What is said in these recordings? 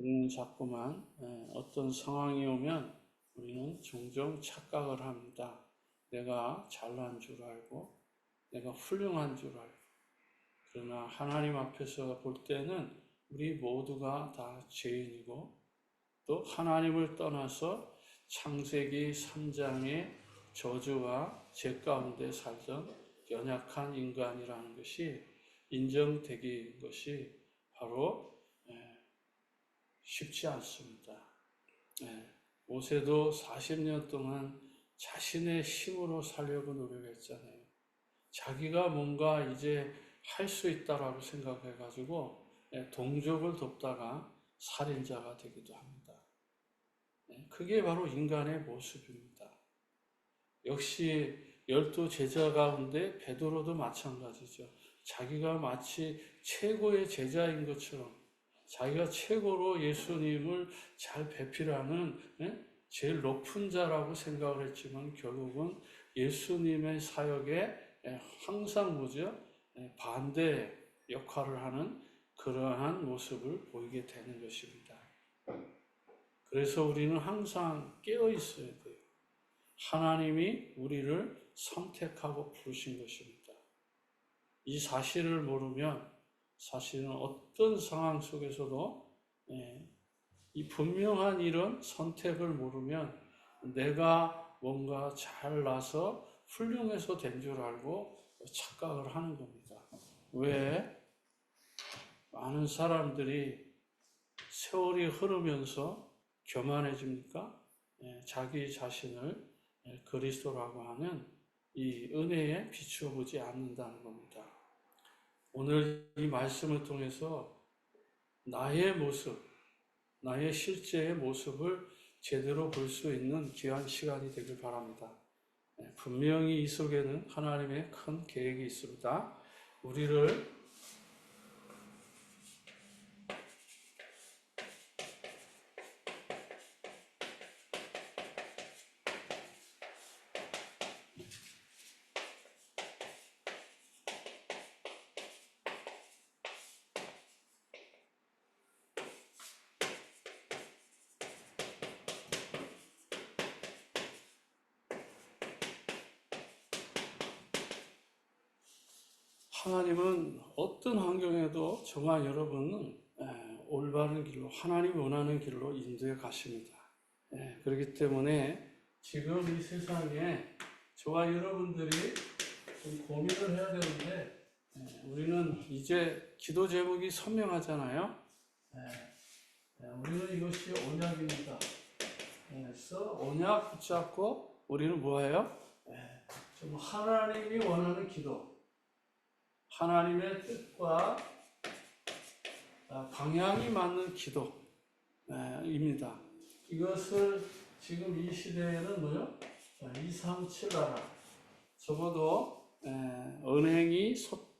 우리는 자꾸만 어떤 상황이 오면 우리는 종종 착각을 합니다. 내가 잘난 줄 알고 내가 훌륭한 줄 알고. 그러나 하나님 앞에서 볼 때는 우리 모두가 다 죄인이고 또 하나님을 떠나서 창세기 3장의 저주와 죄 가운데 살던 연약한 인간이라는 것이 인정되기 것이 바로 쉽지 않습니다. 모세도 40년 동안 자신의 힘으로 살려고 노력했잖아요. 자기가 뭔가 이제 할 수 있다라고 생각해가지고 동족을 돕다가 살인자가 되기도 합니다. 그게 바로 인간의 모습입니다. 역시 12 제자 가운데 베드로도 마찬가지죠. 자기가 마치 최고의 제자인 것처럼 자기가 최고로 예수님을 잘 배필하는 제일 높은 자라고 생각을 했지만 결국은 예수님의 사역에 항상 뭐죠? 반대 역할을 하는 그러한 모습을 보이게 되는 것입니다. 그래서 우리는 항상 깨어 있어야 돼요. 하나님이 우리를 선택하고 부르신 것입니다. 이 사실을 모르면 사실은 어떤 상황 속에서도 이 분명한 이런 선택을 모르면 내가 뭔가 잘나서 훌륭해서 된 줄 알고 착각을 하는 겁니다. 왜? 많은 사람들이 세월이 흐르면서 교만해집니까? 자기 자신을 그리스도라고 하는 이 은혜에 비추어 보지 않는다는 겁니다. 오늘 이 말씀을 통해서 나의 모습, 나의 실제의 모습을 제대로 볼 수 있는 귀한 시간이 되길 바랍니다. 분명히 이 속에는 하나님의 큰 계획이 있습니다. 우리를 하나님은 어떤 환경에도 저와 여러분은 올바른 길로 하나님이 원하는 길로 인도해 가십니다. 그렇기 때문에 지금 이 세상에 저와 여러분들이 좀 고민을 해야 되는데 우리는 이제 기도 제목이 선명하잖아요. 우리는 이것이 언약입니다. 그래서 언약 붙잡고 우리는 뭐예요? 좀 하나님이 원하는 기도, 하나님의 뜻과 방향이 맞는 기도입니다. 이것을 지금 이 시대에는 뭐요? 237 나라. 적어도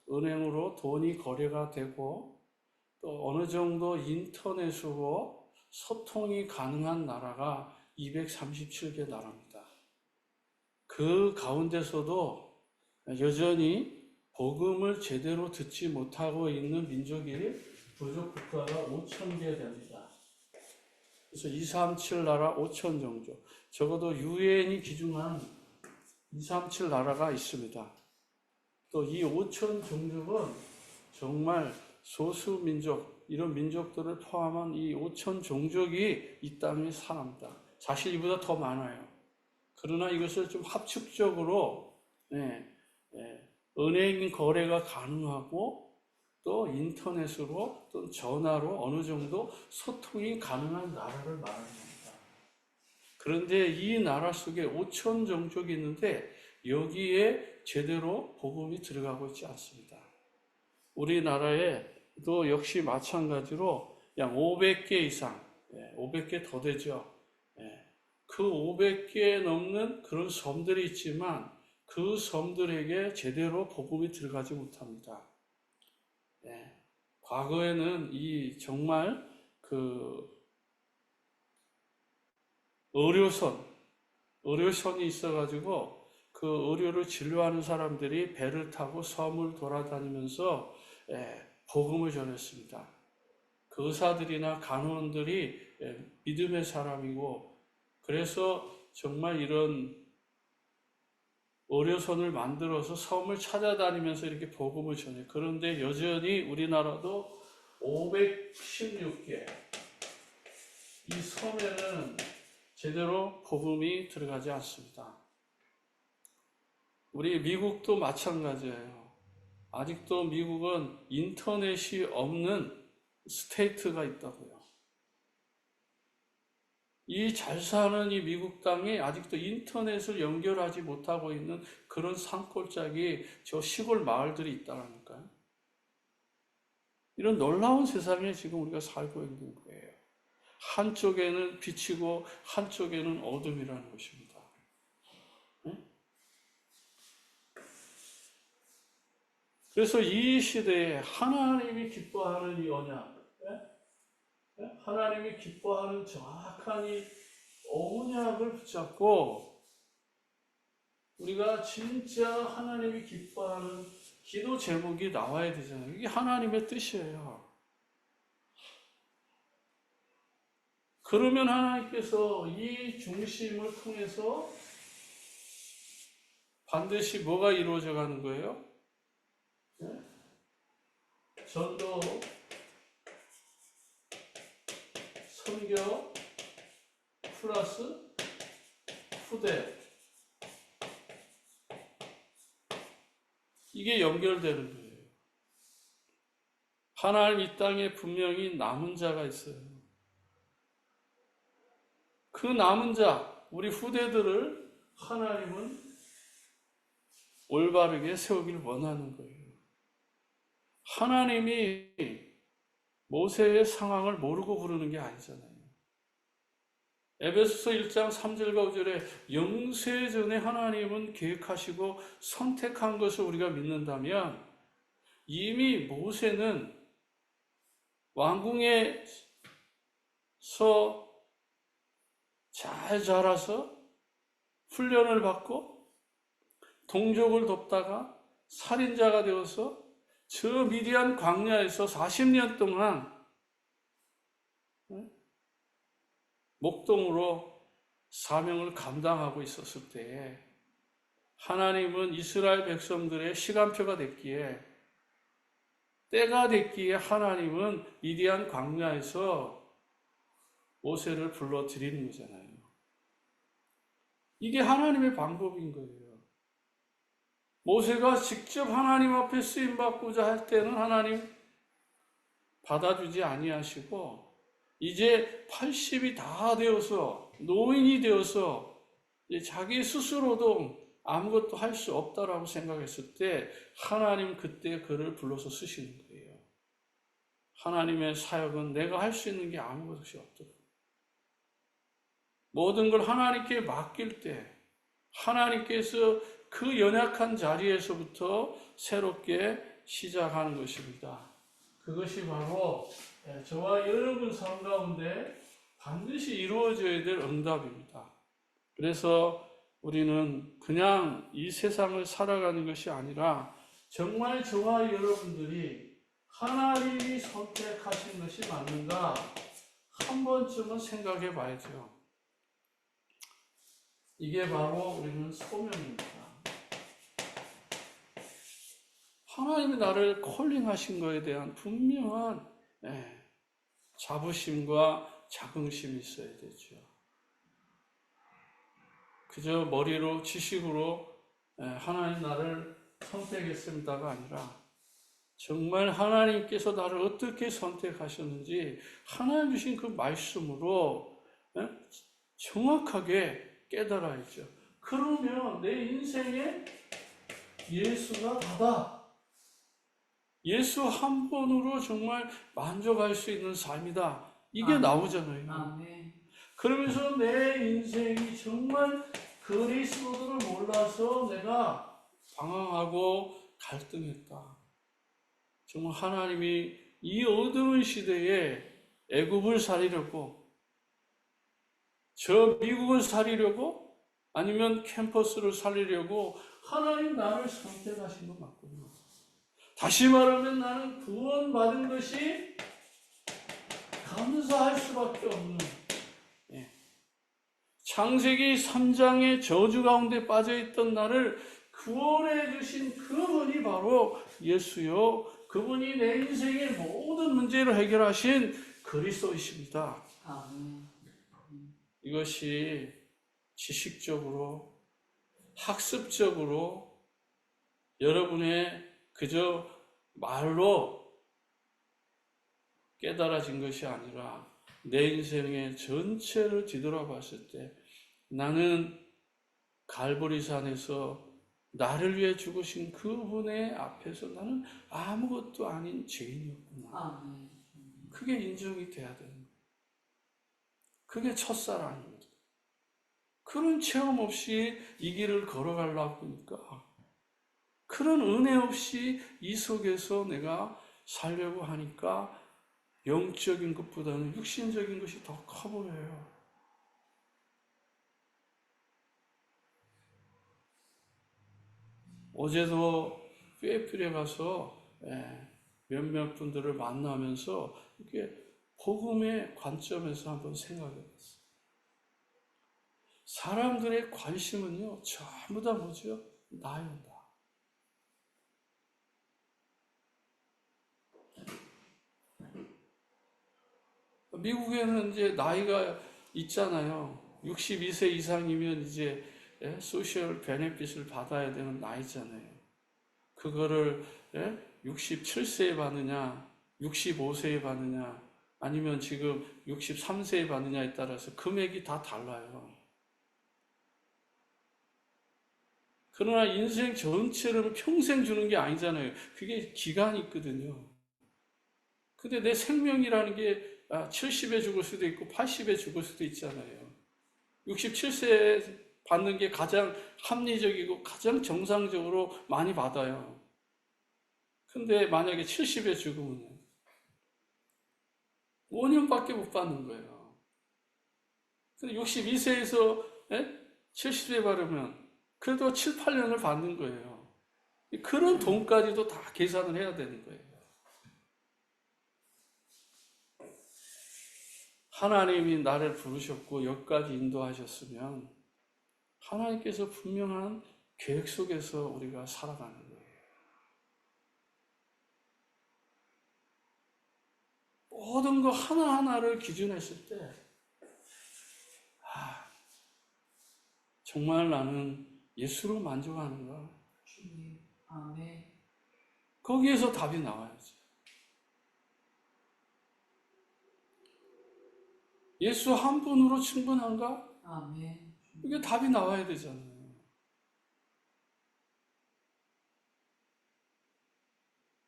은행으로 돈이 거래가 되고 또 어느 정도 인터넷으로 소통이 가능한 나라가 237개 나라입니다. 그 가운데서도 여전히 복음을 제대로 듣지 못하고 있는 민족이 부족 국가가 5,000개 됩니다. 그래서 237 나라 5,000 종족, 적어도 유엔이 기준한 237 나라가 있습니다. 또 이 5,000 종족은 정말 소수 민족, 이런 민족들을 포함한 이 5,000 종족이 이 땅에 살합니다. 사실 이보다 더 많아요. 그러나 이것을 좀 합축적으로 은행 거래가 가능하고 또 인터넷으로 또 전화로 어느 정도 소통이 가능한 나라를 말하는 겁니다. 그런데 이 나라 속에 5,000 종족이 있는데 여기에 제대로 복음이 들어가고 있지 않습니다. 우리나라에도 역시 마찬가지로 약 500개 이상, 500개 더 되죠. 그 500개 넘는 그런 섬들이 있지만 그 섬들에게 제대로 복음이 들어가지 못합니다. 과거에는 이 정말 그 의료선이 있어가지고 그 의료를 진료하는 사람들이 배를 타고 섬을 돌아다니면서 복음을 전했습니다. 그 의사들이나 간호원들이 믿음의 사람이고, 그래서 정말 이런 의료선을 만들어서 섬을 찾아다니면서 이렇게 복음을 전해요. 그런데 여전히 우리나라도 516개 이 섬에는 제대로 복음이 들어가지 않습니다. 우리 미국도 마찬가지예요. 아직도 미국은 인터넷이 없는 스테이트가 있다고요. 이 잘 사는 이 미국 땅이 아직도 인터넷을 연결하지 못하고 있는 그런 산골짜기 저 시골 마을들이 있다니까요. 이런 놀라운 세상에 지금 우리가 살고 있는 거예요. 한쪽에는 빛이고 한쪽에는 어둠이라는 것입니다. 그래서 이 시대에 하나님이 기뻐하는 이 언약, 하나님이 기뻐하는 정확한 이 언약을 붙잡고 우리가 진짜 하나님이 기뻐하는 기도 제목이 나와야 되잖아요. 이게 하나님의 뜻이에요. 그러면 하나님께서 이 중심을 통해서 반드시 뭐가 이루어져 가는 거예요? 전도, 선교, 플러스 후대. 이게 연결되는 거예요. 하나님 이 땅에 분명히 남은 자가 있어요. 그 남은 자, 우리 후대들을 하나님은 올바르게 세우길 원하는 거예요. 하나님이 모세의 상황을 모르고 부르는 게 아니잖아요. 에베소서 1장 3절과 5절에 영세전에 하나님은 계획하시고 선택한 것을 우리가 믿는다면 이미 모세는 왕궁에서 잘 자라서 훈련을 받고 동족을 돕다가 살인자가 되어서 저 미디안 광야에서 40년 동안 목동으로 사명을 감당하고 있었을 때에 하나님은 이스라엘 백성들의 시간표가 됐기에 때가 됐기에 하나님은 미디안 광야에서 모세를 불러들이는 거잖아요. 이게 하나님의 방법인 거예요. 모세가 직접 하나님 앞에 쓰임받고자 할 때는 하나님 받아주지 아니하시고 이제 80이 다 되어서 노인이 되어서 자기 스스로도 아무것도 할 수 없다라고 생각했을 때 하나님 그때 그를 불러서 쓰시는 거예요. 하나님의 사역은 내가 할 수 있는 게 아무것이 없더라고요. 모든 걸 하나님께 맡길 때 하나님께서 그 연약한 자리에서부터 새롭게 시작하는 것입니다. 그것이 바로 저와 여러분 삶 가운데 반드시 이루어져야 될 응답입니다. 그래서 우리는 그냥 이 세상을 살아가는 것이 아니라 정말 저와 여러분들이 하나님이 선택하신 것이 맞는가 한 번쯤은 생각해 봐야죠. 이게 바로 우리는 소명입니다. 하나님이 나를 콜링하신 것에 대한 분명한 자부심과 자긍심이 있어야 되죠. 그저 머리로 지식으로 하나님 나를 선택했습니다가 아니라 정말 하나님께서 나를 어떻게 선택하셨는지 하나님 주신 그 말씀으로 정확하게 깨달아야죠. 그러면 내 인생에 예수가 다다. 예수 한 번으로 정말 만족할 수 있는 삶이다. 이게 나오잖아요. 아멘. 그러면서 내 인생이 정말 그리스도를 몰라서 내가 방황하고 갈등했다. 정말 하나님이 이 어두운 시대에 애굽을 살리려고 저 미국을 살리려고 아니면 캠퍼스를 살리려고 하나님 나를 선택하신 것 맞군요. 다시 말하면 나는 구원받은 것이 감사할 수밖에 없는, 예. 창세기 3장의 저주 가운데 빠져있던 나를 구원해 주신 그분이 바로 예수요, 그분이 내 인생의 모든 문제를 해결하신 그리스도이십니다. 이것이 지식적으로, 학습적으로 여러분의 그저 말로 깨달아진 것이 아니라 내 인생의 전체를 뒤돌아봤을 때 나는 갈보리산에서 나를 위해 죽으신 그분의 앞에서 나는 아무것도 아닌 죄인이었구나. 그게 인정이 돼야 되는 거예요. 그게 첫사랑입니다. 그런 체험 없이 이 길을 걸어가려고 하니까, 그런 은혜 없이 이 속에서 내가 살려고 하니까 영적인 것보다는 육신적인 것이 더 커 보여요. 어제도 페이필에 가서 몇몇 분들을 만나면서 이렇게 복음의 관점에서 한번 생각해 봤어요. 사람들의 관심은요, 전부 다 뭐죠? 나요, 나. 미국에는 이제 나이가 있잖아요. 62세 이상이면 이제 소셜 베네핏을 받아야 되는 나이잖아요. 그거를 67세에 받느냐, 65세에 받느냐, 아니면 지금 63세에 받느냐에 따라서 금액이 다 달라요. 그러나 인생 전체를 평생 주는 게 아니잖아요. 그게 기간이 있거든요. 근데 내 생명이라는 게 70에 죽을 수도 있고 80에 죽을 수도 있잖아요. 67세에 받는 게 가장 합리적이고 가장 정상적으로 많이 받아요. 근데 만약에 70에 죽으면 5년밖에 못 받는 거예요. 근데 62세에서 70세 받으면 그래도 7, 8년을 받는 거예요. 그런 돈까지도 다 계산을 해야 되는 거예요. 하나님이 나를 부르셨고 여기까지 인도하셨으면 하나님께서 분명한 계획 속에서 우리가 살아가는 거예요. 모든 거 하나하나를 기준했을 때 정말 나는 예수로 만족하는가? 아멘. 거기에서 답이 나와야지. 예수 한 분으로 충분한가? 아멘. 이게 답이 나와야 되잖아요.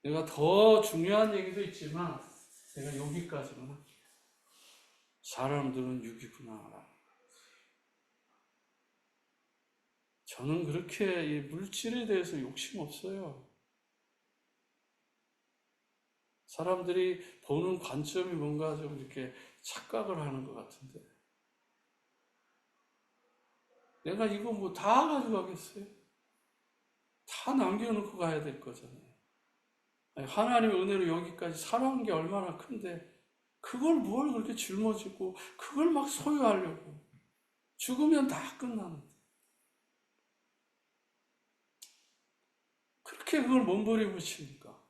내가 더 중요한 얘기도 있지만 내가 여기까지만 할게요. 사람들은 육이구나. 저는 그렇게 이 물질에 대해서 욕심 없어요. 사람들이 보는 관점이 뭔가 좀 이렇게 착각을 하는 것 같은데. 내가 이거 뭐 다 가져가겠어요? 다 남겨놓고 가야 될 거잖아요. 아니, 하나님의 은혜로 여기까지 살아온 게 얼마나 큰데, 그걸 뭘 그렇게 짊어지고, 그걸 막 소유하려고. 죽으면 다 끝나는데. 그렇게 그걸 몸부림을 칩니까?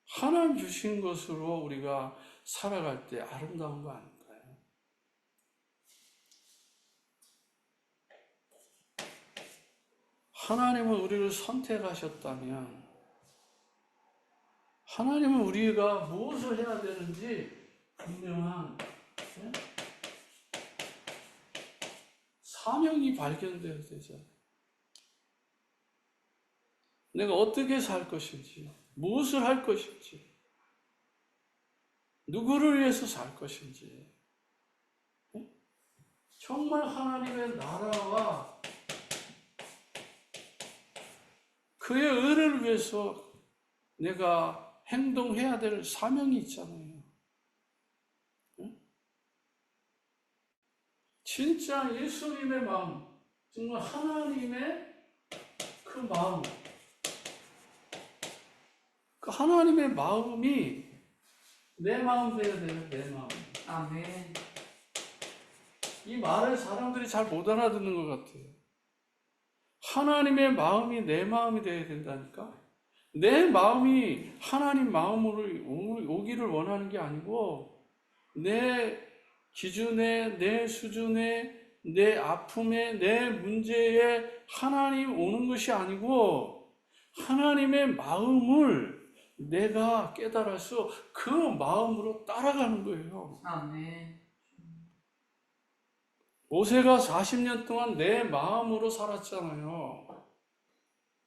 하나님 주신 것으로 우리가 살아갈 때 아름다운 거 아닌가요? 하나님은 우리를 선택하셨다면 하나님은 우리가 무엇을 해야 되는지 분명한 사명이 발견되어야 되잖아요. 내가 어떻게 살 것인지, 무엇을 할 것인지, 누구를 위해서 살 것인지, 정말 하나님의 나라와 그의 의를 위해서 내가 행동해야 될 사명이 있잖아요. 진짜 예수님의 마음, 정말 하나님의 그 마음, 그 하나님의 마음이 내 마음 돼야 돼요, 내 마음. 아멘. 이 말을 사람들이 잘 못 알아듣는 것 같아요. 하나님의 마음이 내 마음이 돼야 된다니까? 내 마음이 하나님 마음으로 오기를 원하는 게 아니고, 내 기준에, 내 수준에, 내 아픔에, 내 문제에 하나님 오는 것이 아니고, 하나님의 마음을 내가 깨달아서 그 마음으로 따라가는 거예요. 아멘. 모세가 40년 동안 내 마음으로 살았잖아요.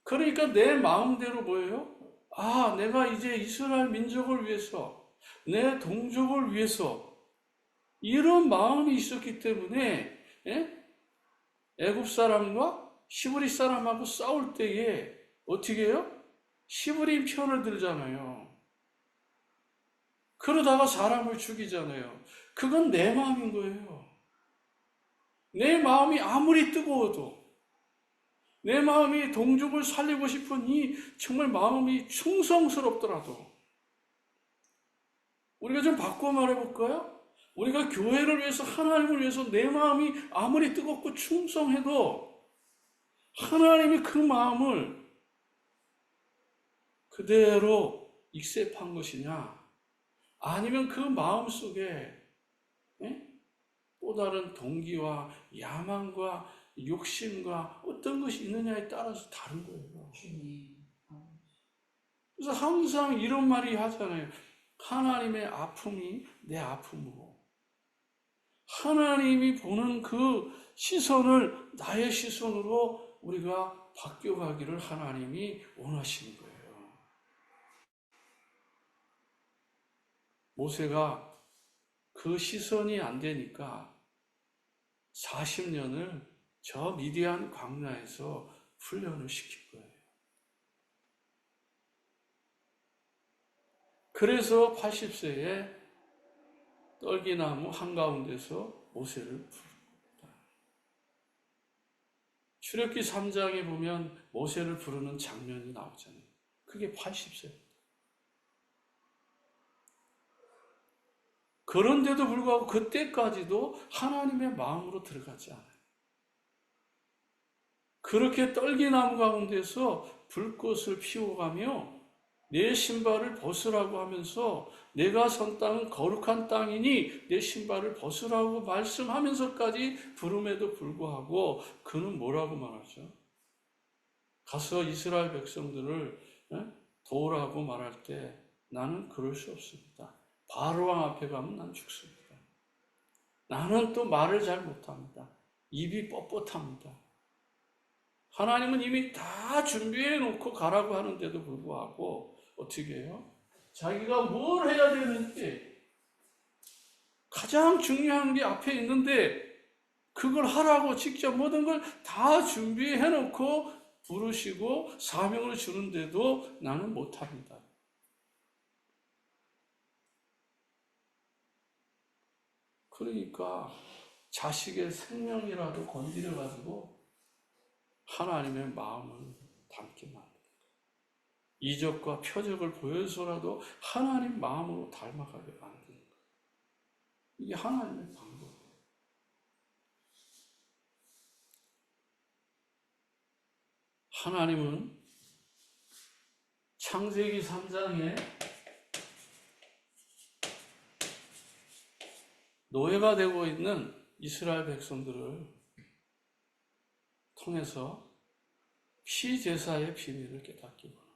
그러니까 내 마음대로 뭐예요? 아, 내가 이제 이스라엘 민족을 위해서, 내 동족을 위해서 이런 마음이 있었기 때문에 애굽 사람과 히브리 사람하고 싸울 때에 어떻게 해요? 히브리 편을 들잖아요. 그러다가 사람을 죽이잖아요. 그건 내 마음인 거예요. 내 마음이 아무리 뜨거워도, 내 마음이 동족을 살리고 싶은 이 정말 마음이 충성스럽더라도, 우리가 좀 바꿔 말해볼까요? 우리가 교회를 위해서, 하나님을 위해서 내 마음이 아무리 뜨겁고 충성해도 하나님이 그 마음을 그대로 익셉한 것이냐, 아니면 그 마음 속에 또 다른 동기와 야망과 욕심과 어떤 것이 있느냐에 따라서 다른 거예요. 주님. 그래서 항상 이런 말이 하잖아요. 하나님의 아픔이 내 아픔으로, 하나님이 보는 그 시선을 나의 시선으로 우리가 바뀌어가기를 하나님이 원하시는 거예요. 모세가 그 시선이 안 되니까 40년을 저 미디안 광야에서 훈련을 시킨 거예요. 그래서 80세에 떨기나무 한가운데서 모세를 부릅니다. 출애굽기 3장에 보면 모세를 부르는 장면이 나오잖아요. 그게 80세. 그런데도 불구하고 그때까지도 하나님의 마음으로 들어가지 않아요. 그렇게 떨기나무 가운데서 불꽃을 피워가며 내 신발을 벗으라고 하면서, 내가 선 땅은 거룩한 땅이니 내 신발을 벗으라고 말씀하면서까지 부름에도 불구하고 그는 뭐라고 말하죠? 가서 이스라엘 백성들을 도우라고 말할 때 나는 그럴 수 없습니다. 바로왕 앞에 가면 난 죽습니다. 나는 또 말을 잘 못합니다. 입이 뻣뻣합니다. 하나님은 이미 다 준비해 놓고 가라고 하는데도 불구하고 어떻게 해요? 자기가 뭘 해야 되는지, 가장 중요한 게 앞에 있는데 그걸 하라고 직접 모든 걸 다 준비해 놓고 부르시고 사명을 주는데도 나는 못합니다. 그러니까 자식의 생명이라도 건드려가지고 하나님의 마음을 담게 만듭니다. 이적과 표적을 보여서라도 하나님 마음으로 닮아가게 만드는 거예요. 이게 하나님의 방법이에요. 하나님은 창세기 3장에 노예가 되고 있는 이스라엘 백성들을 통해서 피제사의 비밀을 깨닫기 원합니다.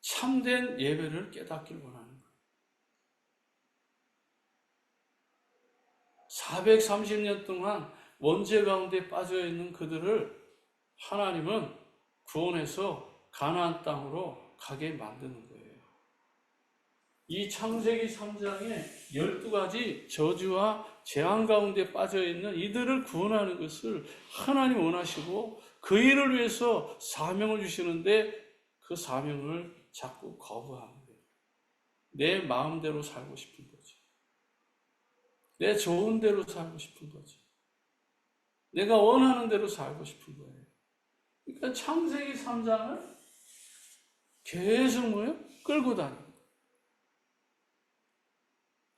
참된 예배를 깨닫길 원하는 거예요. 430년 동안 원죄 가운데 빠져있는 그들을 하나님은 구원해서 가나안 땅으로 가게 만드는 거예요. 이 창세기 3장에 12가지 저주와 재앙 가운데 빠져있는 이들을 구원하는 것을 하나님 원하시고 그 일을 위해서 사명을 주시는데 그 사명을 자꾸 거부하는 거예요. 내 마음대로 살고 싶은 거지. 내 좋은 대로 살고 싶은 거지. 내가 원하는 대로 살고 싶은 거예요. 그러니까 창세기 3장을 계속 끌고 다닙니다.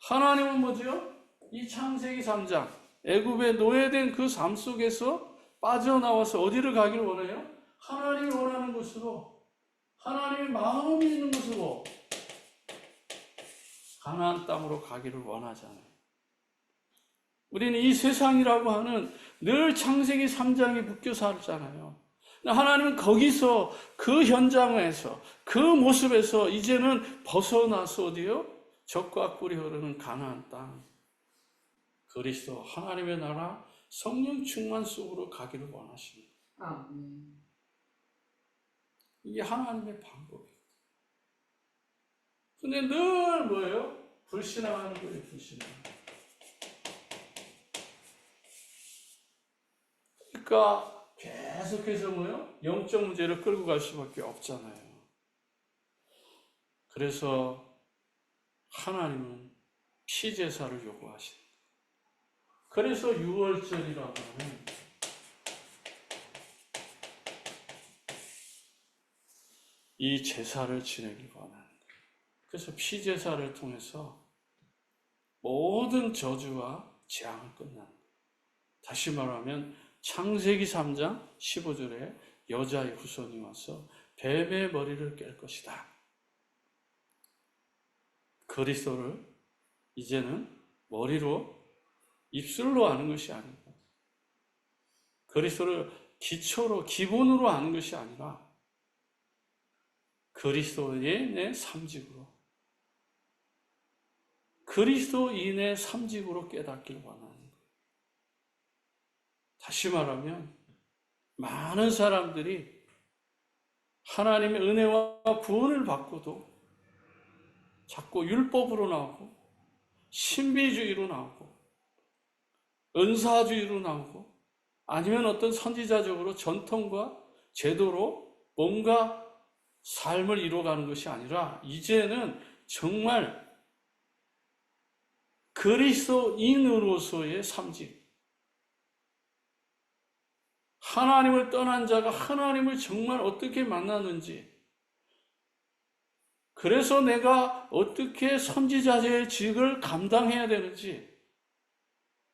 하나님은 뭐죠? 이 창세기 3장 애굽에 노예된 그 삶 속에서 빠져나와서 어디를 가기를 원해요? 하나님이 원하는 곳으로, 하나님의 마음이 있는 곳으로, 가나안 땅으로 가기를 원하잖아요. 우리는 이 세상이라고 하는 늘 창세기 3장에 묶여 살잖아요. 하나님은 거기서, 그 현장에서, 그 모습에서 이제는 벗어나서 어디요? 젖과 꿀이 흐르는 가나안 땅, 그리스도 하나님의 나라 성령 충만 속으로 가기를 원하십니다. 아멘. 이게 하나님의 방법이에요. 근데 늘 뭐예요? 불신앙하는 거예요, 불신앙. 그러니까 계속해서 뭐예요? 영적 문제를 끌고 갈 수밖에 없잖아요. 그래서 하나님은 피제사를 요구하십니다. 그래서 6월절이라고 하는 이 제사를 지내길 원하는 거예요. 그래서 피제사를 통해서 모든 저주와 재앙을 끝나는 거예요. 다시 말하면 창세기 3장 15절에 여자의 후손이 와서 뱀의 머리를 깰 것이다. 그리스도를 이제는 머리로, 입술로 아는 것이 아니고 그리스도를 기초로, 기본으로 아는 것이 아니라 그리스도인의 삼직으로, 그리스도인의 삼직으로 깨닫길 원하는 거예요. 다시 말하면 많은 사람들이 하나님의 은혜와 구원을 받고도 자꾸 율법으로 나오고 신비주의로 나오고 은사주의로 나오고 아니면 어떤 선지자적으로 전통과 제도로 뭔가 삶을 이루어가는 것이 아니라 이제는 정말 그리스도인으로서의 삼직, 하나님을 떠난 자가 하나님을 정말 어떻게 만나는지, 그래서 내가 어떻게 선지자의 직을 감당해야 되는지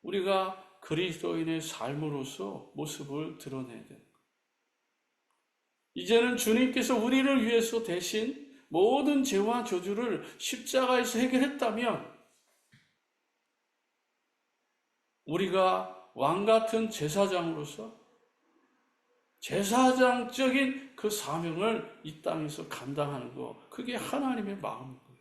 우리가 그리스도인의 삶으로서 모습을 드러내야 됩니다. 이제는 주님께서 우리를 위해서 대신 모든 죄와 저주를 십자가에서 해결했다면 우리가 왕같은 제사장으로서 제사장적인 그 사명을 이 땅에서 감당하는 것, 그게 하나님의 마음인 거예요.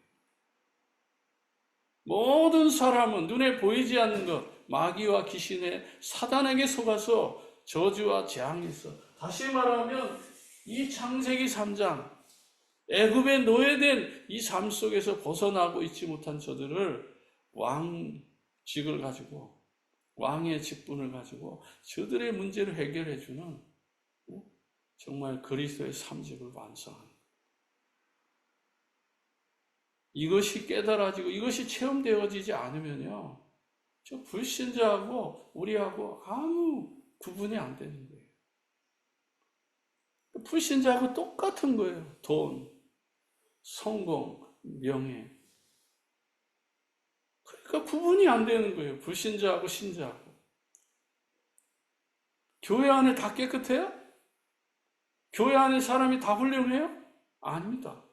모든 사람은 눈에 보이지 않는 것, 마귀와 귀신의 사단에게 속아서 저주와 재앙이 있어. 다시 말하면 이 창세기 3장 애굽에 노예된 이 삶 속에서 벗어나고 있지 못한 저들을 왕직을 가지고, 왕의 직분을 가지고 저들의 문제를 해결해 주는 정말 그리스도의 삼직을 완성하는 거예요. 이것이 깨달아지고 이것이 체험되어지지 않으면요, 저 불신자하고 우리하고 아무 구분이 안 되는 거예요. 불신자하고 똑같은 거예요. 돈, 성공, 명예. 그러니까 구분이 안 되는 거예요. 불신자하고 신자하고. 교회 안에 다 깨끗해요? 교회 안에 사람이 다 훌륭해요? 아닙니다.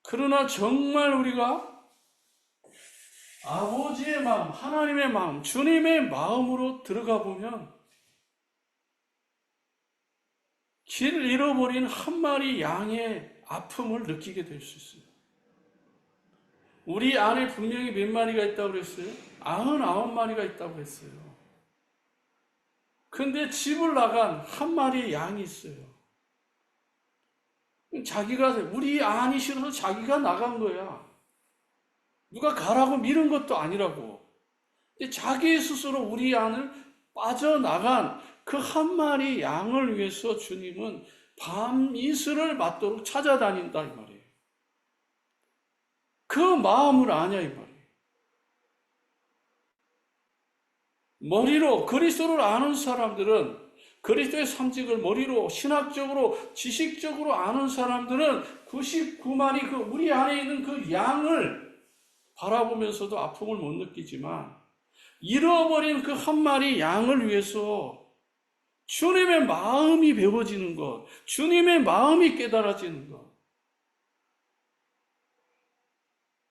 그러나 정말 우리가 아버지의 마음, 하나님의 마음, 주님의 마음으로 들어가 보면 길 잃어버린 한 마리 양의 아픔을 느끼게 될 수 있어요. 우리 안에 분명히 몇 마리가 있다고 그랬어요? 99마리가 있다고 했어요. 근데 집을 나간 한 마리의 양이 있어요. 자기가, 우리 안이 싫어서 자기가 나간 거야. 누가 가라고 미는 것도 아니라고. 근데 자기 스스로 우리 안을 빠져나간 그 한 마리 양을 위해서 주님은 밤 이슬을 맞도록 찾아다닌다 이 말이에요. 그 마음을 아냐 이 말이에요. 머리로 그리스도를 아는 사람들은, 그리스도의 삼직을 머리로 신학적으로 지식적으로 아는 사람들은 99마리 그 우리 안에 있는 그 양을 바라보면서도 아픔을 못 느끼지만 잃어버린 그 한 마리 양을 위해서 주님의 마음이 배워지는 것, 주님의 마음이 깨달아지는 것,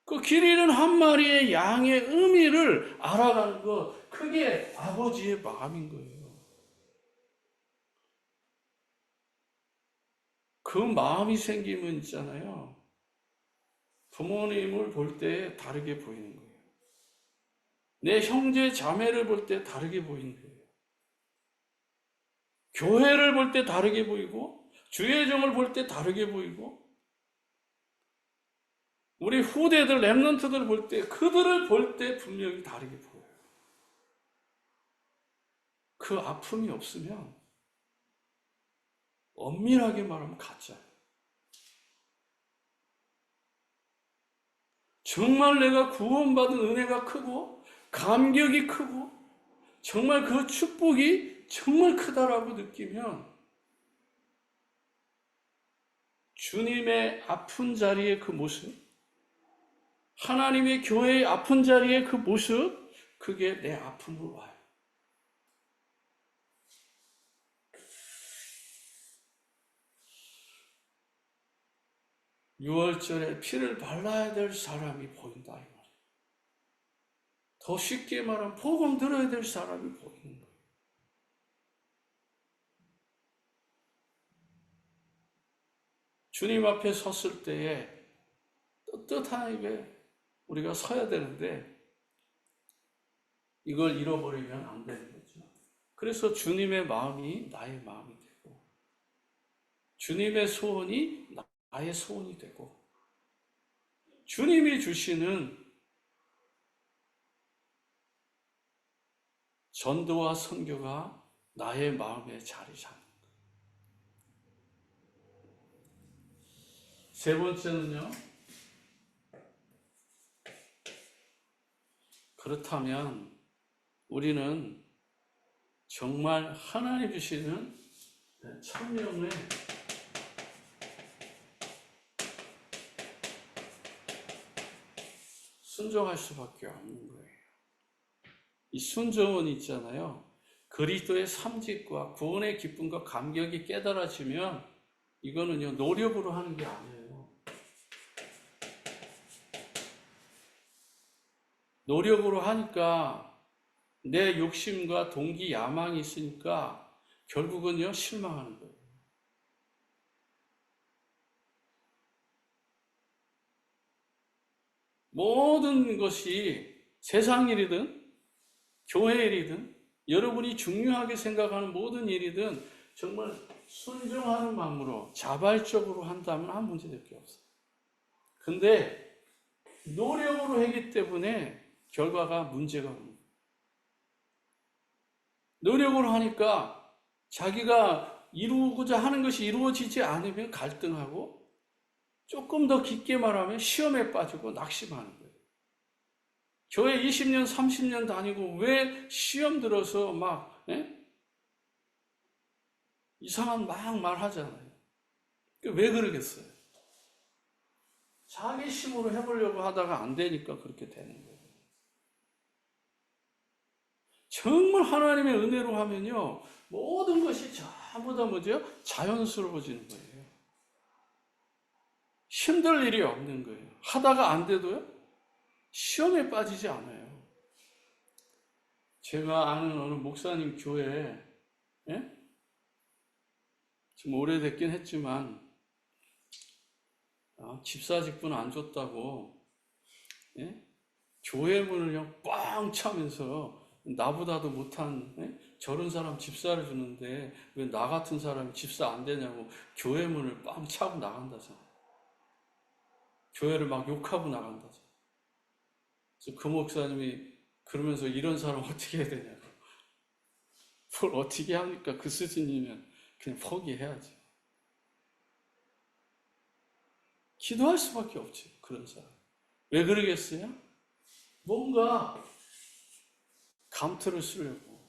그 길 잃은 한 마리의 양의 의미를 알아가는 것, 그게 아버지의 마음인 거예요. 그 마음이 생기면 있잖아요, 부모님을 볼 때 다르게 보이는 거예요. 내 형제 자매를 볼 때 다르게 보이는 거예요. 교회를 볼 때 다르게 보이고, 주의 종을 볼 때 다르게 보이고, 우리 후대들, 랩런트들 볼 때, 그들을 볼 때 분명히 다르게 보여요. 그 아픔이 없으면 엄밀하게 말하면 가짜예요. 정말 내가 구원받은 은혜가 크고 감격이 크고 정말 그 축복이 정말 크다라고 느끼면 주님의 아픈 자리의 그 모습, 하나님의 교회의 아픈 자리의 그 모습, 그게 내 아픔으로 와요. 6월절에 피를 발라야 될 사람이 보인다, 이 말이에요. 더 쉽게 말하면 복음 들어야 될 사람이 보이는 거예요. 주님 앞에 섰을 때에 떳떳하게 우리가 서야 되는데 이걸 잃어버리면 안 되는 거죠. 그래서 주님의 마음이 나의 마음이 되고 주님의 소원이 나의 소원이 되고 주님이 주시는 전도와 선교가 나의 마음에 자리 잡는 거예요. 세 번째는요, 그렇다면 우리는 정말 하나님 주시는 천명에 순종할 수밖에 없는 거예요. 이 순종은 있잖아요, 그리스도의 삶짓과 구원의 기쁨과 감격이 깨달아지면 이거는요, 노력으로 하는 게 아니에요. 노력으로 하니까 내 욕심과 동기, 야망이 있으니까 결국은요, 실망하는 거예요. 모든 것이 세상 일이든 교회 일이든 여러분이 중요하게 생각하는 모든 일이든 정말 순종하는 마음으로 자발적으로 한다면 아무 문제될 게 없어요. 근데 노력으로 하기 때문에 결과가 문제가 없는 거예요. 노력으로 하니까 자기가 이루고자 하는 것이 이루어지지 않으면 갈등하고 조금 더 깊게 말하면 시험에 빠지고 낙심하는 거예요. 교회 20년, 30년 다니고 왜 시험 들어서 막 이상한 막 말하잖아요. 왜 그러겠어요? 자기 힘으로 해보려고 하다가 안 되니까 그렇게 되는 거예요. 정말 하나님의 은혜로 하면요, 모든 것이 전부 다 뭐죠? 자연스러워지는 거예요. 힘들 일이 없는 거예요. 하다가 안 돼도요, 시험에 빠지지 않아요. 제가 아는 어느 목사님 교회에, 좀 오래됐긴 했지만, 집사 직분 안 줬다고, 교회 문을 꽝 차면서 나보다도 못한 저런 사람 집사를 주는데 왜 나 같은 사람이 집사 안 되냐고 교회 문을 빵 차고 나간다잖아요. 교회를 막 욕하고 나간다잖아요. 그래서 그 목사님이 그러면서 이런 사람 어떻게 해야 되냐고. 뭘 어떻게 합니까? 그 수준이면 그냥 포기해야지. 기도할 수밖에 없지, 그런 사람. 왜 그러겠어요? 뭔가 감투를 쓰려고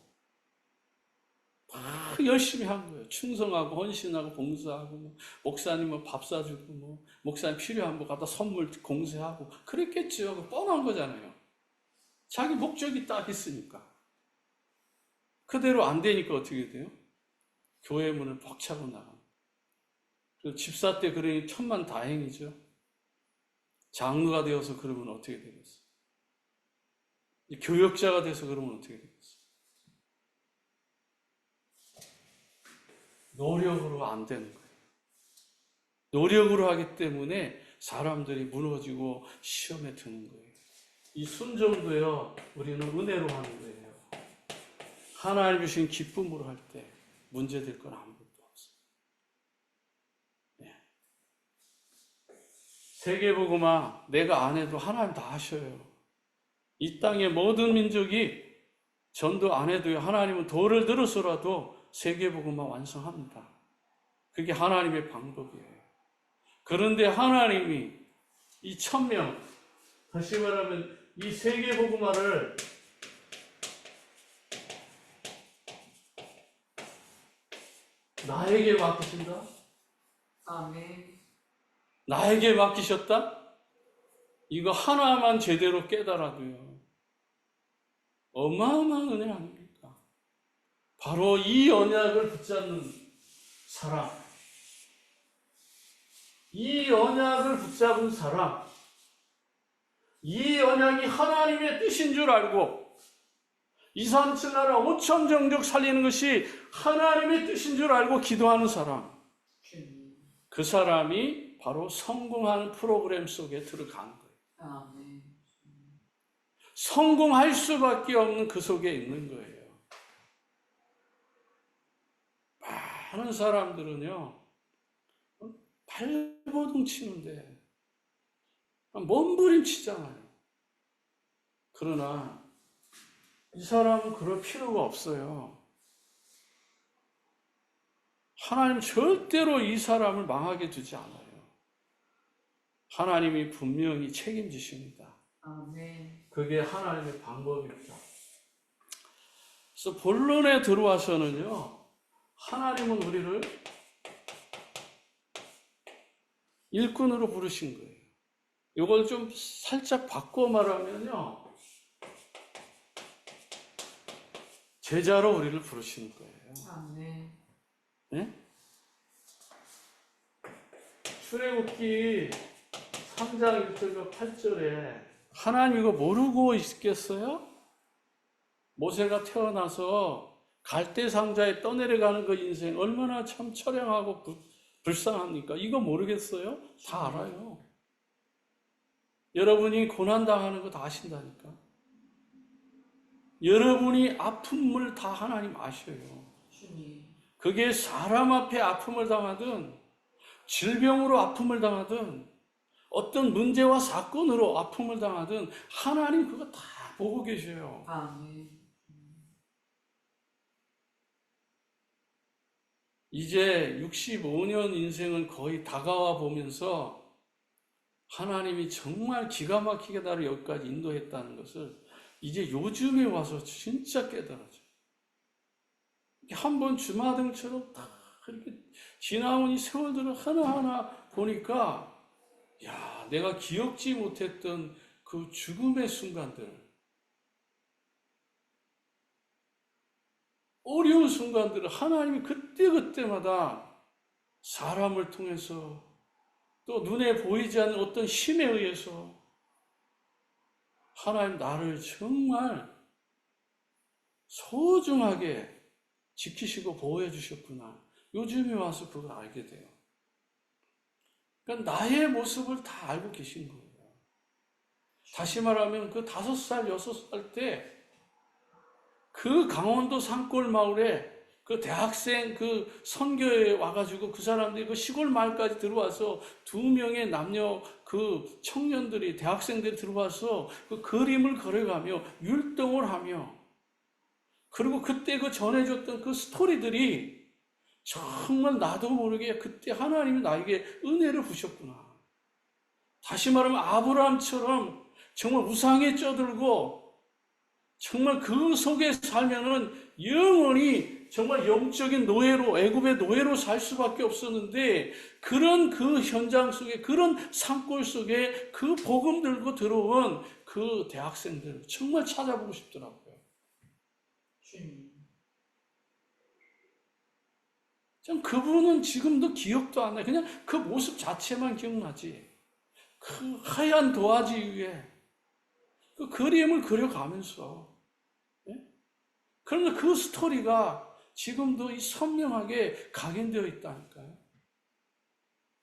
막 열심히 한 거예요. 충성하고 헌신하고 봉사하고 뭐, 목사님은 밥 사주고 뭐, 목사님 필요한 거 갖다 선물 공세하고 그랬겠죠. 뻔한 거잖아요. 자기 목적이 딱 있으니까. 그대로 안 되니까 어떻게 돼요? 교회 문을 벅차고 나가요. 그리고 집사 때 그러니 천만 다행이죠. 장로가 되어서 그러면 어떻게 되겠어요? 교역자가 돼서 그러면 어떻게 되겠어요? 노력으로 안 되는 거예요. 노력으로 하기 때문에 사람들이 무너지고 시험에 드는 거예요. 이 순종도요, 우리는 은혜로 하는 거예요. 하나님 주신 기쁨으로 할 때 문제될 건 아무것도 없어요. 네. 세계복음화 내가 안 해도 하나님 다 하셔요. 이 땅의 모든 민족이 전도 안 해도요, 하나님은 돌을 들어서라도 세계복음화 완성합니다. 그게 하나님의 방법이에요. 그런데 하나님이 이 1000명, 다시 말하면 이 세계복음화를 나에게 맡기신다? 아멘. 나에게 맡기셨다? 이거 하나만 제대로 깨달아도요, 어마어마한 은혜 아닙니까? 바로 이 언약을 붙잡는 사람, 이 언약을 붙잡은 사람, 이 언약이 하나님의 뜻인 줄 알고 2, 3, 7 나라 5천 종족 살리는 것이 하나님의 뜻인 줄 알고 기도하는 사람, 그 사람이 바로 성공하는 프로그램 속에 들어간 거예요. 아멘. 성공할 수밖에 없는 그 속에 있는 거예요. 많은 사람들은요, 발버둥 치는데 몸부림치잖아요. 그러나 이 사람은 그럴 필요가 없어요. 하나님 절대로 이 사람을 망하게 두지 않아요. 하나님이 분명히 책임지십니다. 아멘. 그게 하나님의 방법입니다. 그래서 본론에 들어와서는요, 하나님은 우리를 일꾼으로 부르신 거예요. 이걸 좀 살짝 바꿔 말하면요, 제자로 우리를 부르시는 거예요. 아멘. 네? 출애굽기 3장 1절과 8절에 하나님 이거 모르고 있겠어요? 모세가 태어나서 갈대 상자에 떠내려가는 그 인생 얼마나 참 처량하고 불쌍합니까? 이거 모르겠어요? 다 알아요. 여러분이 고난당하는 거 다 아신다니까. 여러분이 아픔을 다 하나님 아셔요. 주님. 그게 사람 앞에 아픔을 당하든 질병으로 아픔을 당하든 어떤 문제와 사건으로 아픔을 당하든 하나님 그거 다 보고 계셔요. 아멘. 이제 65년 인생은 거의 다가와 보면서 하나님이 정말 기가 막히게 나를 여기까지 인도했다는 것을 이제 요즘에 와서 진짜 깨달아져요. 한번 주마등처럼 다 그렇게 지나온 이 세월들을 하나하나 보니까, 야, 내가 기억지 못했던 그 죽음의 순간들, 어려운 순간들을 하나님이 그때그때마다 사람을 통해서 또 눈에 보이지 않는 어떤 힘에 의해서 하나님 나를 정말 소중하게 지키시고 보호해 주셨구나. 요즘에 와서 그걸 알게 돼요. 그러니까 나의 모습을 다 알고 계신 거예요. 다시 말하면 그 5살, 6살 때 그 강원도 산골 마을에 그 대학생 그 선교에 와가지고 그 사람들이 그 시골 마을까지 들어와서 2명의 남녀 그 청년들이, 대학생들이 들어와서 그 그림을 그려가며 율동을 하며, 그리고 그때 그 전해줬던 그 스토리들이 정말 나도 모르게 그때 하나님이 나에게 은혜를 부셨구나. 다시 말하면 아브라함처럼 정말 우상에 쪄들고 정말 그 속에 살면은 영원히 정말 영적인 노예로, 애굽의 노예로 살 수밖에 없었는데, 그런 그 현장 속에, 그런 산골 속에 그 복음 들고 들어온 그 대학생들 정말 찾아보고 싶더라고요. 주님. 참 그분은 지금도 기억도 안 나요. 그냥 그 모습 자체만 기억나지. 그 하얀 도화지 위에 그 그림을 그려가면서, 예? 그런데 그 스토리가 지금도 이 선명하게 각인되어 있다니까요.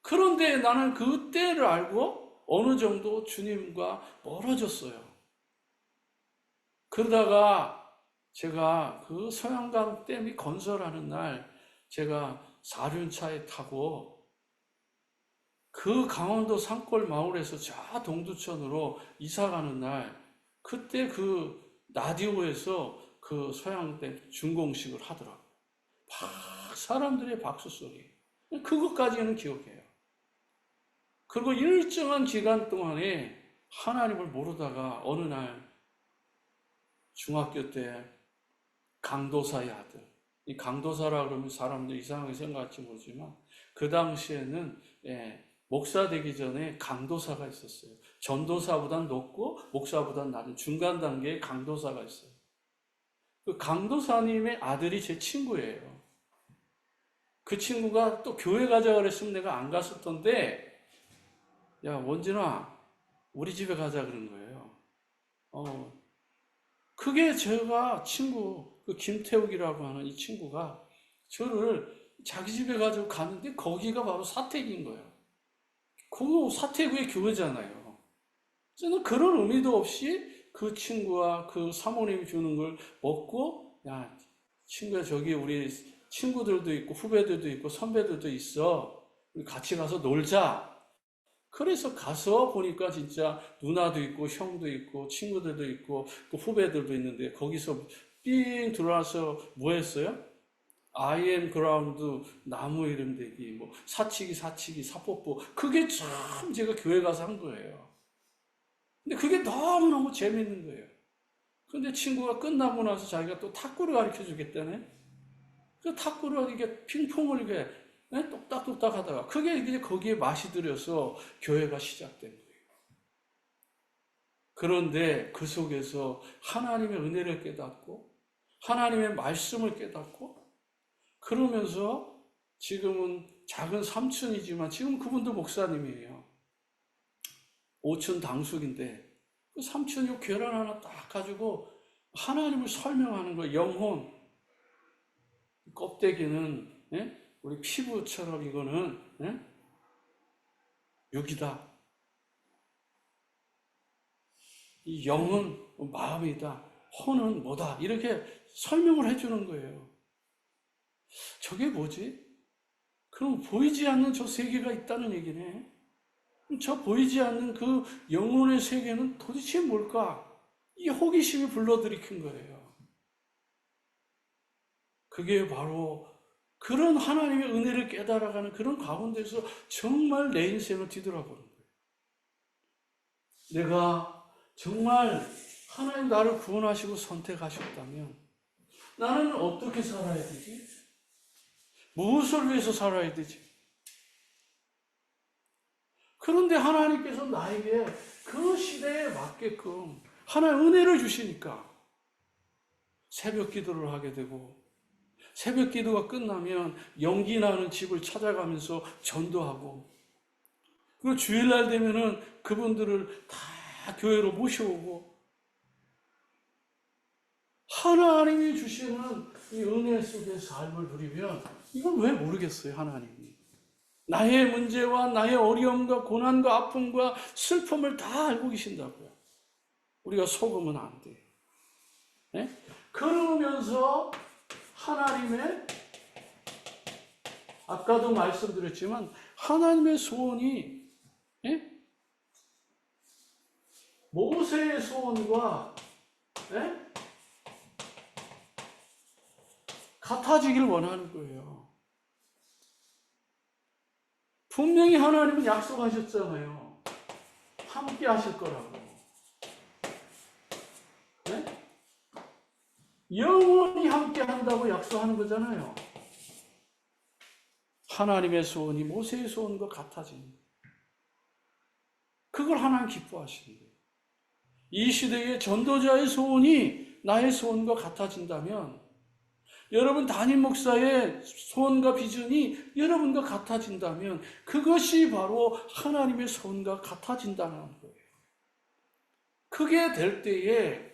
그런데 나는 그 때를 알고 어느 정도 주님과 멀어졌어요. 그러다가 제가 그 소양강 댐이 건설하는 날 제가 사륜차에 타고 그 강원도 산골 마을에서 저 동두천으로 이사 가는 날, 그때 그 라디오에서 그 소양댐 준공식을 하더라고요. 막 사람들의 박수 소리. 그것까지는 기억해요. 그리고 일정한 기간 동안에 하나님을 모르다가 어느 날 중학교 때 강도사의 아들, 이 강도사라 그러면 사람들 이상하게 생각할지 모르지만 그 당시에는 목사 되기 전에 강도사가 있었어요. 전도사보단 높고 목사보단 낮은 중간 단계의 강도사가 있어요. 그 강도사님의 아들이 제 친구예요. 그 친구가 또 교회 가자 그랬으면 내가 안 갔었던데, 야 원진아 우리 집에 가자 그런 거예요. 그게 제가 친구 그 김태욱이라고 하는 이 친구가 저를 자기 집에 가지고 갔는데 거기가 바로 사택인 거예요. 그 사택의 교회잖아요. 저는 그런 의미도 없이 그 친구와 그 사모님이 주는 걸 먹고, 야 친구야 저기 우리 친구들도 있고 후배들도 있고 선배들도 있어, 우리 같이 가서 놀자. 그래서 가서 보니까 진짜 누나도 있고 형도 있고 친구들도 있고 그 후배들도 있는데, 거기서 삥 들어와서 뭐 했어요? IM 그라운드, 나무 이름 대기, 뭐 사치기 사뽀뽀, 그게 참 제가 교회 가서 한 거예요. 근데 그게 너무너무 재밌는 거예요. 근데 친구가 끝나고 나서 자기가 또 탁구를 가르쳐 주겠다네. 그 탁구를 이게 핑퐁을 이렇게 똑딱똑딱 하다가 그게 이제 거기에 맛이 들여서 교회가 시작된 거예요. 그런데 그 속에서 하나님의 은혜를 깨닫고 하나님의 말씀을 깨닫고, 그러면서 지금은 작은 삼촌이지만 지금 그분도 목사님이에요. 오촌 당숙인데 그 삼촌이 계란 하나 딱 가지고 하나님을 설명하는 거예요. 영혼 껍데기는 우리 피부처럼 이거는 육이다. 이 영은 마음이다. 혼은 뭐다. 이렇게 설명을 해주는 거예요. 저게 뭐지? 그럼 보이지 않는 저 세계가 있다는 얘기네. 저 보이지 않는 그 영혼의 세계는 도대체 뭘까? 이 호기심이 불러들이킨 거예요. 그게 바로 그런 하나님의 은혜를 깨달아가는 그런 가운데서 정말 내 인생을 뒤돌아보는 거예요. 내가 정말 하나님 나를 구원하시고 선택하셨다면 나는 어떻게 살아야 되지? 무엇을 위해서 살아야 되지? 그런데 하나님께서 나에게 그 시대에 맞게끔 하나의 은혜를 주시니까 새벽 기도를 하게 되고, 새벽 기도가 끝나면 연기 나는 집을 찾아가면서 전도하고, 그리고 주일날 되면은 그분들을 다 교회로 모셔오고, 하나님이 주시는 이 은혜 속의 삶을 누리면 이걸 왜 모르겠어요, 하나님이. 나의 문제와 나의 어려움과 고난과 아픔과 슬픔을 다 알고 계신다고요. 우리가 속으면 안 돼. 네? 그러면서 하나님의, 아까도 말씀드렸지만 하나님의 소원이 모세의 소원과 같아지길 원하는 거예요. 분명히 하나님은 약속하셨잖아요. 함께 하실 거라고. 네? 영원히 함께 한다고 약속하는 거잖아요. 하나님의 소원이 모세의 소원과 같아지는 거예요. 그걸 하나님 기뻐하시는 거예요. 이 시대의 전도자의 소원이 나의 소원과 같아진다면, 여러분 담임 목사의 소원과 비전이 여러분과 같아진다면, 그것이 바로 하나님의 소원과 같아진다는 거예요. 그게 될 때에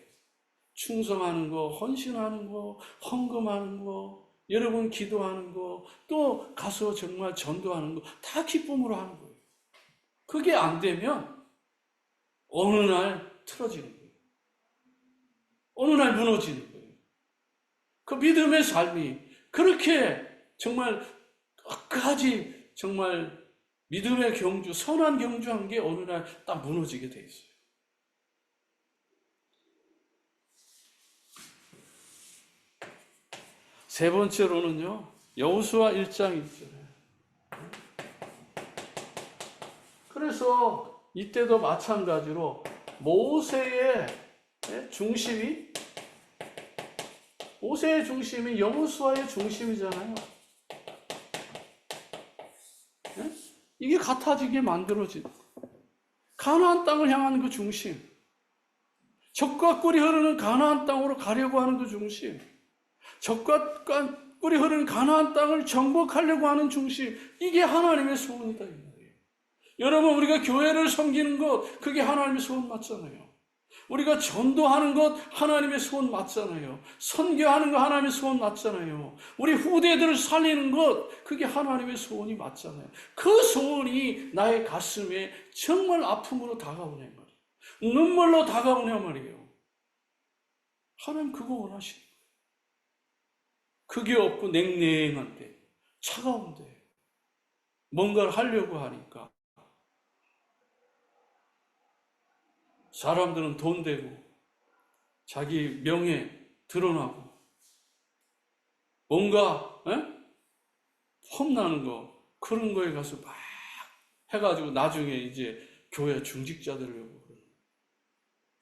충성하는 거, 헌신하는 거, 헌금하는 거, 여러분 기도하는 거, 또 가서 정말 전도하는 거 다 기쁨으로 하는 거예요. 그게 안 되면 어느 날 틀어지는 거예요. 어느 날 무너지는 거예요. 그 믿음의 삶이 그렇게 정말 끝까지 정말 믿음의 경주, 선한 경주한 게 어느 날 딱 무너지게 돼 있어요. 세 번째로는요, 여호수아 1장 1절에. 그래서 이때도 마찬가지로 모세의 중심이 여호수아의 중심이잖아요. 이게 같아지게 만들어진 가나안 땅을 향하는 그 중심, 젖과 꿀이 흐르는 가나안 땅으로 가려고 하는 그 중심, 젖과 꿀이 흐르는 가나안 땅을 정복하려고 하는 중심, 이게 하나님의 소원이다 이 말이에요. 여러분, 우리가 교회를 섬기는 것, 그게 하나님의 소원 맞잖아요. 우리가 전도하는 것 하나님의 소원 맞잖아요. 선교하는 거 하나님의 소원 맞잖아요. 우리 후대들을 살리는 것, 그게 하나님의 소원이 맞잖아요. 그 소원이 나의 가슴에 정말 아픔으로 다가오냐 말이에요. 눈물로 다가오냐 말이에요. 하나님 그거 원하시는 거예요. 그게 없고 냉랭한데, 차가운데 뭔가를 하려고 하니까 사람들은 돈 되고 자기 명예 드러나고 뭔가 험나는 거, 그런 거에 가서 막 해가지고 나중에 이제 교회 중직자 되려고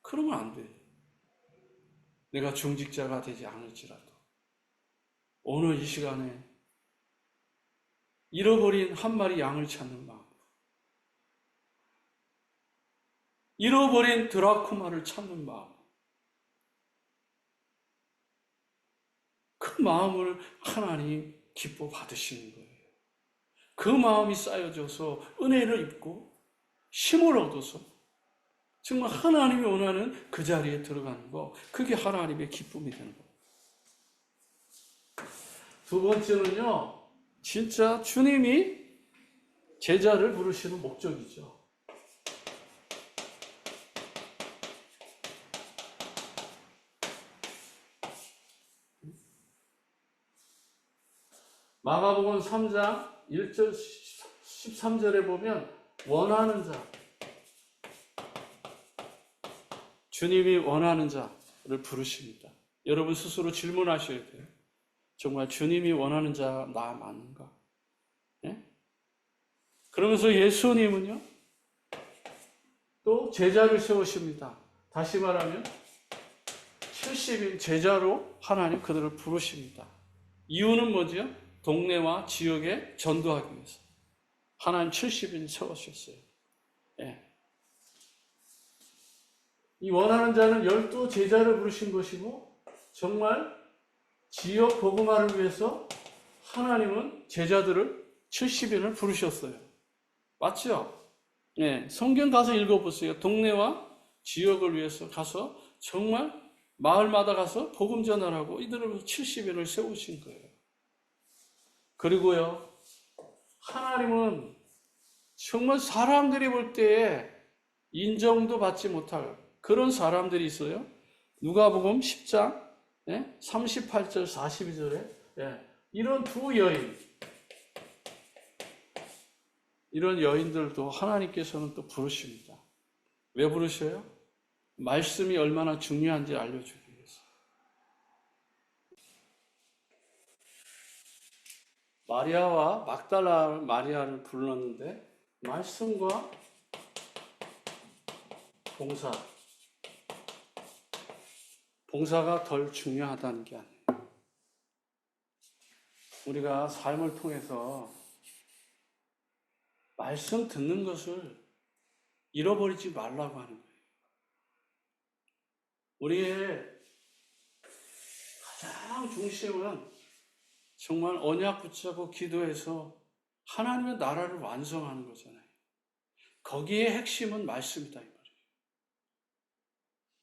그러면 안 돼. 내가 중직자가 되지 않을지라도 오늘 이 시간에 잃어버린 한 마리 양을 찾는 마음, 잃어버린 드라쿠마를 찾는 마음, 그 마음을 하나님 기뻐 받으시는 거예요. 그 마음이 쌓여져서 은혜를 입고 힘을 얻어서 정말 하나님이 원하는 그 자리에 들어가는 거, 그게 하나님의 기쁨이 되는 거예요. 두 번째는요, 진짜 주님이 제자를 부르시는 목적이죠. 마가복음 3장 1절 13절에 보면 원하는 자, 주님이 원하는 자를 부르십니다. 여러분 스스로 질문하셔야 돼요. 정말 주님이 원하는 자 나 맞는가? 예? 그러면서 예수님은요, 또 제자를 세우십니다. 다시 말하면 70인 제자로 하나님 그들을 부르십니다. 이유는 뭐죠? 동네와 지역에 전도하기 위해서 하나님 70인 세우셨어요. 예. 이 원하는 자는 12 제자를 부르신 것이고, 정말 지역 복음화를 위해서 하나님은 제자들을 70인을 부르셨어요. 맞죠? 예, 성경 가서 읽어보세요. 동네와 지역을 위해서 가서 정말 마을마다 가서 복음 전하라고 이들을 70인을 세우신 거예요. 그리고요, 하나님은 정말 사람들이 볼 때에 인정도 받지 못할 그런 사람들이 있어요. 누가복음 10장 38절 42절에 이런 두 여인, 이런 여인들도 하나님께서는 또 부르십니다. 왜 부르셔요? 말씀이 얼마나 중요한지 알려주기 위해서. 마리아와 막달라 마리아를 불렀는데 말씀과 봉사가 덜 중요하다는 게 아니에요. 우리가 삶을 통해서 말씀 듣는 것을 잃어버리지 말라고 하는 거예요. 우리의 가장 중심은 정말 언약 붙잡고 기도해서 하나님의 나라를 완성하는 거잖아요. 거기에 핵심은 말씀이다 이 말이에요.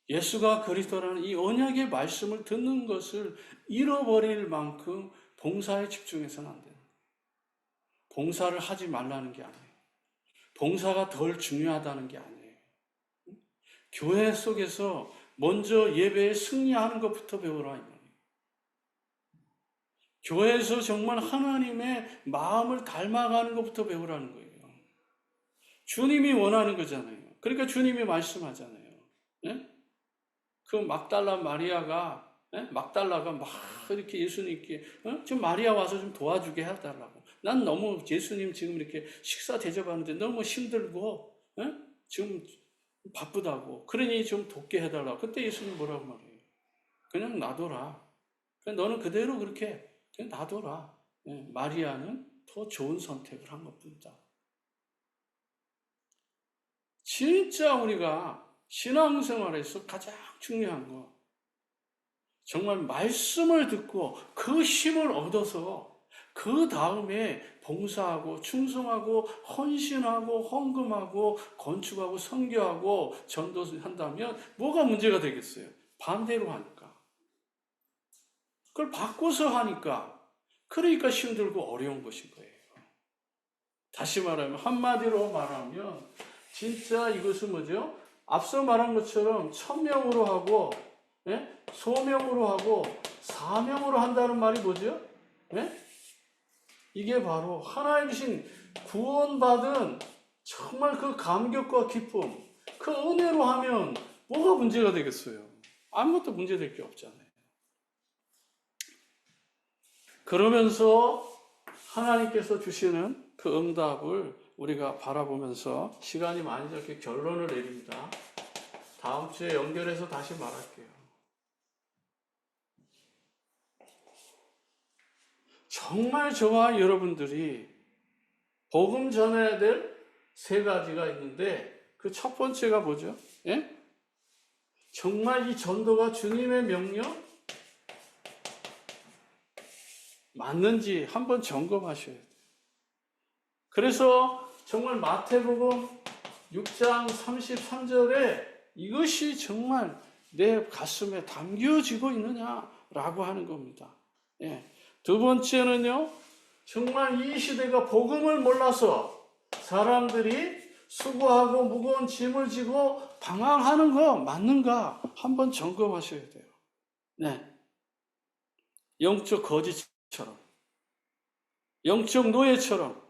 예수가 그리스도라는 이 언약의 말씀을 듣는 것을 잃어버릴 만큼 봉사에 집중해서는 안 돼요. 봉사를 하지 말라는 게 아니에요. 봉사가 덜 중요하다는 게 아니에요. 교회 속에서 먼저 예배에 승리하는 것부터 배우라 이 말이에요. 교회에서 정말 하나님의 마음을 닮아가는 것부터 배우라는 거예요. 주님이 원하는 거잖아요. 그러니까 주님이 말씀하잖아요. 예? 그 막달라 마리아가 막달라가 막 이렇게 예수님께 좀 마리아 와서 좀 도와주게 해달라고. 난 너무 예수님 지금 이렇게 식사 대접하는데 너무 힘들고 지금 바쁘다고. 그러니 좀 돕게 해달라고. 그때 예수님 뭐라고 말해요? 그냥 놔둬라. 그냥 너는 그대로 그렇게 그냥 놔둬라. 마리아는 더 좋은 선택을 한 것뿐이다. 진짜 우리가 신앙생활에서 가장 중요한 거, 정말 말씀을 듣고 그 힘을 얻어서 그 다음에 봉사하고 충성하고 헌신하고 헌금하고 건축하고 선교하고 전도한다면 뭐가 문제가 되겠어요? 반대로 하니까. 그걸 바꿔서 하니까. 그러니까 힘들고 어려운 것인 거예요. 다시 말하면, 한마디로 말하면 진짜 이것은 뭐죠? 앞서 말한 것처럼 천명으로 하고 소명으로 하고 사명으로 한다는 말이 뭐죠? 이게 바로 하나님 주신 구원받은 정말 그 감격과 기쁨, 그 은혜로 하면 뭐가 문제가 되겠어요? 아무것도 문제될 게 없잖아요. 그러면서 하나님께서 주시는 그 응답을 우리가 바라보면서 시간이 많이 이렇게 결론을 내립니다. 다음 주에 연결해서 다시 말할게요. 정말 저와 여러분들이 복음 전해야 될 세 가지가 있는데 그 첫 번째가 뭐죠? 정말 이 전도가 주님의 명령 맞는지 한번 점검하셔야 돼요. 그래서 정말 마태복음 6장 33절에 이것이 정말 내 가슴에 담겨지고 있느냐라고 하는 겁니다. 두 번째는요, 정말 이 시대가 복음을 몰라서 사람들이 수고하고 무거운 짐을 지고 방황하는 거 맞는가 한번 점검하셔야 돼요. 영적 거지처럼, 영적 노예처럼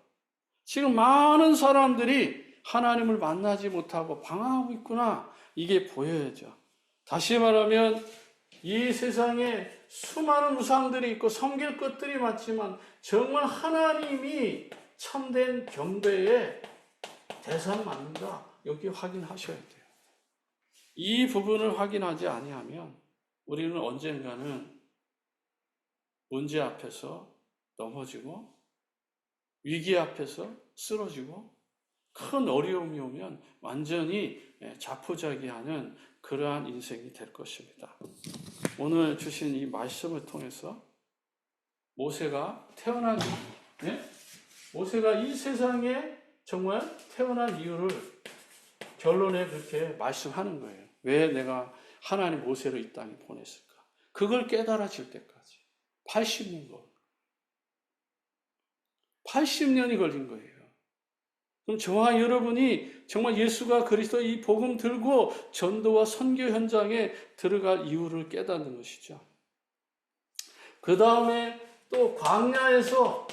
지금 많은 사람들이 하나님을 만나지 못하고 방황하고 있구나. 이게 보여야죠. 다시 말하면 이 세상에 수많은 우상들이 있고 섬길 것들이 많지만 정말 하나님이 참된 경배의 대상 맞는가? 여기 확인하셔야 돼요. 이 부분을 확인하지 아니하면 우리는 언젠가는 문제 앞에서 넘어지고 위기 앞에서 쓰러지고 큰 어려움이 오면 완전히 자포자기하는 그러한 인생이 될 것입니다. 오늘 주신 이 말씀을 통해서 모세가 태어난 모세가 이 세상에 정말 태어난 이유를 결론에 그렇게 말씀하는 거예요. 왜 내가 하나님 모세를 이 땅에 보냈을까? 그걸 깨달아질 때까지 80년이 걸린 거예요. 그럼 저와 여러분이 정말 예수가 그리스도 이 복음 들고 전도와 선교 현장에 들어갈 이유를 깨닫는 것이죠. 그 다음에 또 광야에서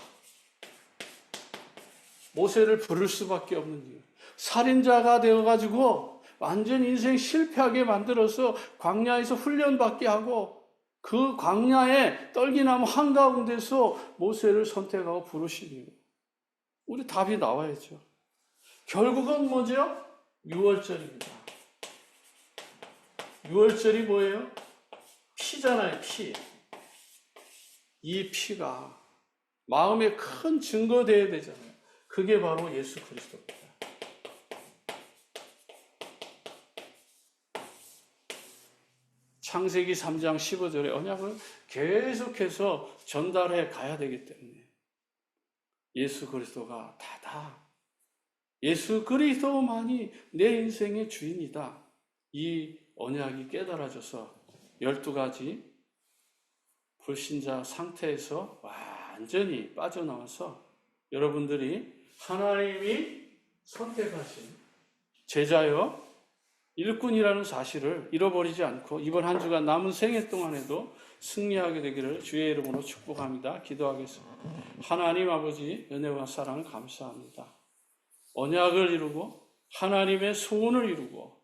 모세를 부를 수밖에 없는 이유. 살인자가 되어가지고 완전 인생 실패하게 만들어서 광야에서 훈련받게 하고 그 광야에 떨기나무 한가운데서 모세를 선택하고 부르신 이유. 우리 답이 나와야죠. 결국은 뭐죠? 6월절입니다. 6월절이 뭐예요? 피잖아요, 피. 이 피가 마음에 큰 증거되어야 되잖아요. 그게 바로 예수 그리스도입니다. 창세기 3장 15절의 언약을 계속해서 전달해 가야 되기 때문에 예수 그리스도가 다다. 예수 그리스도만이 내 인생의 주인이다. 이 언약이 깨달아져서 12가지 불신자 상태에서 완전히 빠져나와서 여러분들이 하나님이 선택하신 제자여 일꾼이라는 사실을 잃어버리지 않고 이번 한 주간 남은 생애 동안에도 승리하게 되기를 주의 이름으로 축복합니다. 기도하겠습니다. 하나님 아버지 은혜와 사랑을 감사합니다. 언약을 이루고 하나님의 소원을 이루고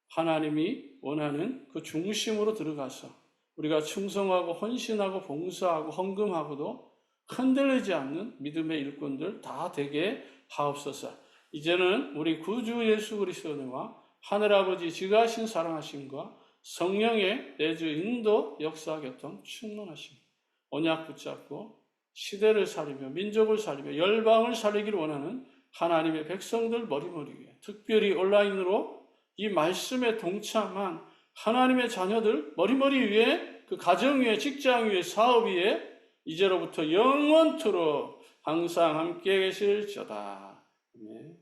하나님이 원하는 그 중심으로 들어가서 우리가 충성하고 헌신하고 봉사하고 헌금하고도 흔들리지 않는 믿음의 일꾼들 다 되게 하옵소서. 이제는 우리 구주 예수 그리스도의 은혜와 하늘아버지 지가하신 사랑하심과 성령의 내주 인도 역사 교통 충만하심 언약 붙잡고 시대를 살리며 민족을 살리며 열방을 살리기를 원하는 하나님의 백성들 머리머리 위에 특별히 온라인으로 이 말씀에 동참한 하나님의 자녀들 머리머리 위에 그 가정 위에 직장 위에 사업 위에 이제로부터 영원토록 항상 함께 계실지어다. 아멘.